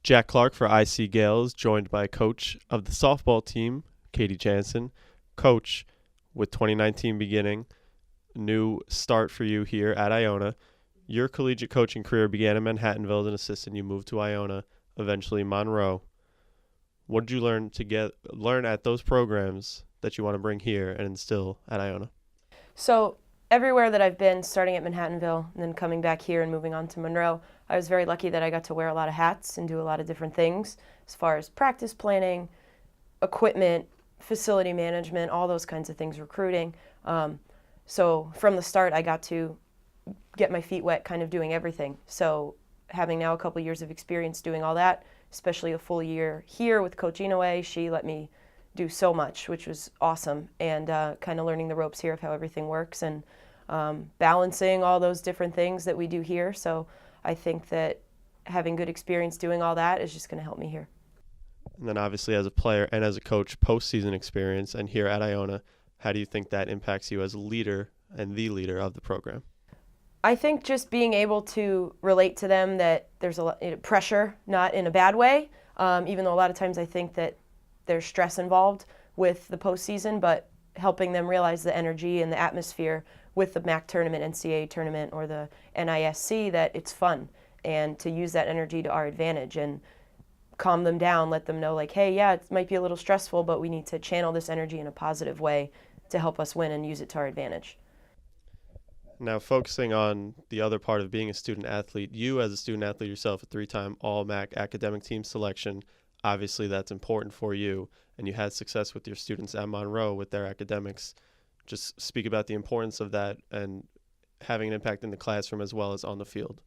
Jack Clark for IC Gaels, joined by coach of the softball team, Katie Jansson. Coach, with 2019 beginning, new start for you here at Iona. Your collegiate coaching career began in Manhattanville as an assistant. You moved to Iona, eventually Monroe. What did you learn at those programs that you want to bring here and instill at Iona? So everywhere that I've been, starting at Manhattanville and then coming back here and moving on to Monroe, I was very lucky that I got to wear a lot of hats and do a lot of different things as far as practice planning, equipment, facility management, all those kinds of things, recruiting. So from the start, I got to get my feet wet kind of doing everything. So having now a couple years of experience doing all that, especially a full year here with Coach Iona, she let me do so much, which was awesome, and kind of learning the ropes here of how everything works and balancing all those different things that we do here. So I think that having good experience doing all that is just going to help me here. And then obviously as a player and as a coach, postseason experience, and here at Iona, how do you think that impacts you as a leader and the leader of the program? I think just being able to relate to them that there's a lot of pressure, not in a bad way, even though a lot of times I think that there's stress involved with the postseason, but helping them realize the energy and the atmosphere with the MAC tournament, NCAA tournament, or the NISC, that it's fun, and to use that energy to our advantage and calm them down, let them know like, hey, yeah, it might be a little stressful, but we need to channel this energy in a positive way to help us win and use it to our advantage. Now, focusing on the other part of being a student athlete, you as a student athlete yourself, a three-time All-MAC academic team selection, obviously that's important for you, and you had success with your students at Monroe with their academics. Just speak about the importance of that and having an impact in the classroom as well as on the field.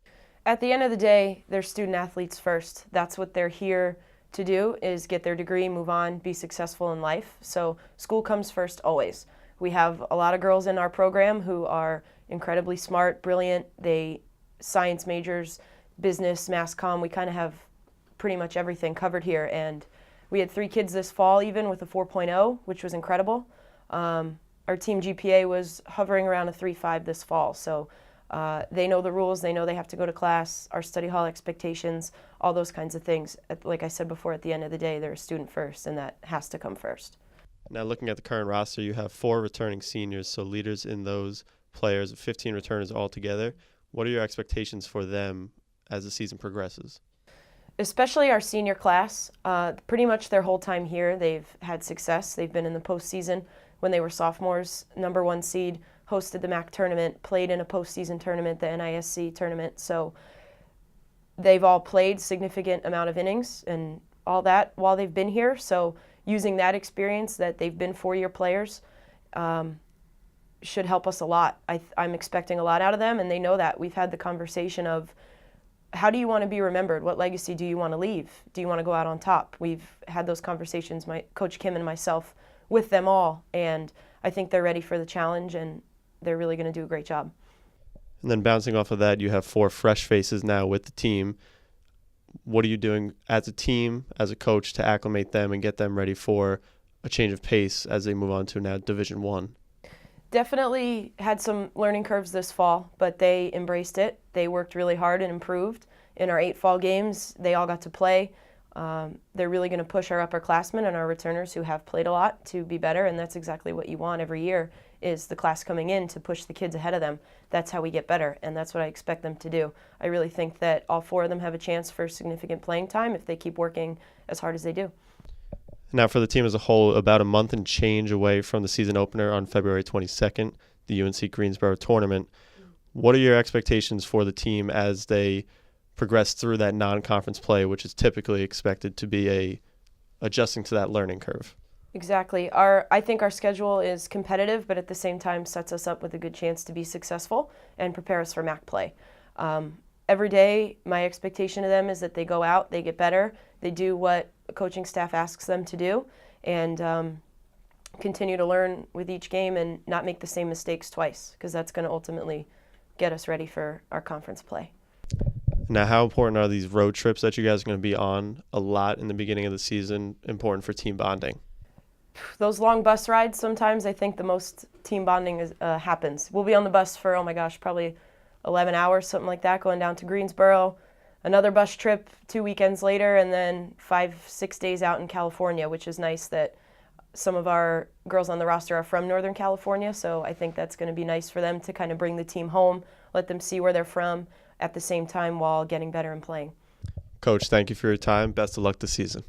At the end of the day, they're student athletes first. That's what they're here to do, is get their degree, move on, be successful in life. So school comes first always. We have a lot of girls in our program who are incredibly smart, brilliant. They science majors, business, mass comm. We kind of have pretty much everything covered here. And we had 3 kids this fall even with a 4.0, which was incredible. Our team GPA was hovering around a 3.5 this fall. So they know the rules. They know they have to go to class, our study hall expectations, all those kinds of things. Like I said before, at the end of the day, they're a student first, and that has to come first. Now, looking at the current roster, you have 4 returning seniors, so leaders in those players, 15 returners altogether. What are your expectations for them as the season progresses? Especially our senior class, pretty much their whole time here, they've had success. They've been in the postseason when they were sophomores, #1 seed, hosted the MAC tournament, played in a postseason tournament, the NISC tournament. So they've all played significant amount of innings and all that while they've been here. So using that experience that they've been 4-year players should help us a lot. I'm expecting a lot out of them, and they know that. We've had the conversation of, how do you want to be remembered? What legacy do you want to leave? Do you want to go out on top? We've had those conversations, Coach Kim and myself, with them all, and I think they're ready for the challenge, and they're really going to do a great job. And then bouncing off of that, you have 4 fresh faces now with the team. What are you doing as a team, as a coach, to acclimate them and get them ready for a change of pace as they move on to now Division I? Definitely had some learning curves this fall, but they embraced it. They worked really hard and improved. In our 8 fall games, they all got to play. They're really going to push our upperclassmen and our returners who have played a lot to be better, and that's exactly what you want every year, is the class coming in to push the kids ahead of them. That's how we get better, and that's what I expect them to do. I really think that all 4 of them have a chance for significant playing time if they keep working as hard as they do. Now, for the team as a whole, about a month and change away from the season opener on February 22nd, the UNC Greensboro tournament. What are your expectations for the team as they progress through that non-conference play, which is typically expected to be adjusting to that learning curve? Exactly. I think our schedule is competitive, but at the same time sets us up with a good chance to be successful and prepare us for MAC play. Every day, my expectation of them is that they go out, they get better, they do what the coaching staff asks them to do, and continue to learn with each game and not make the same mistakes twice, because that's going to ultimately get us ready for our conference play. Now, how important are these road trips that you guys are going to be on a lot in the beginning of the season important for team bonding? Those long bus rides, sometimes I think the most team bonding happens. We'll be on the bus for, oh my gosh, probably 11 hours, something like that, going down to Greensboro, another bus trip 2 weekends later, and then 5-6 days out in California, which is nice that some of our girls on the roster are from Northern California, so I think that's going to be nice for them to kind of bring the team home, let them see where they're from at the same time while getting better and playing. Coach, thank you for your time. Best of luck this season.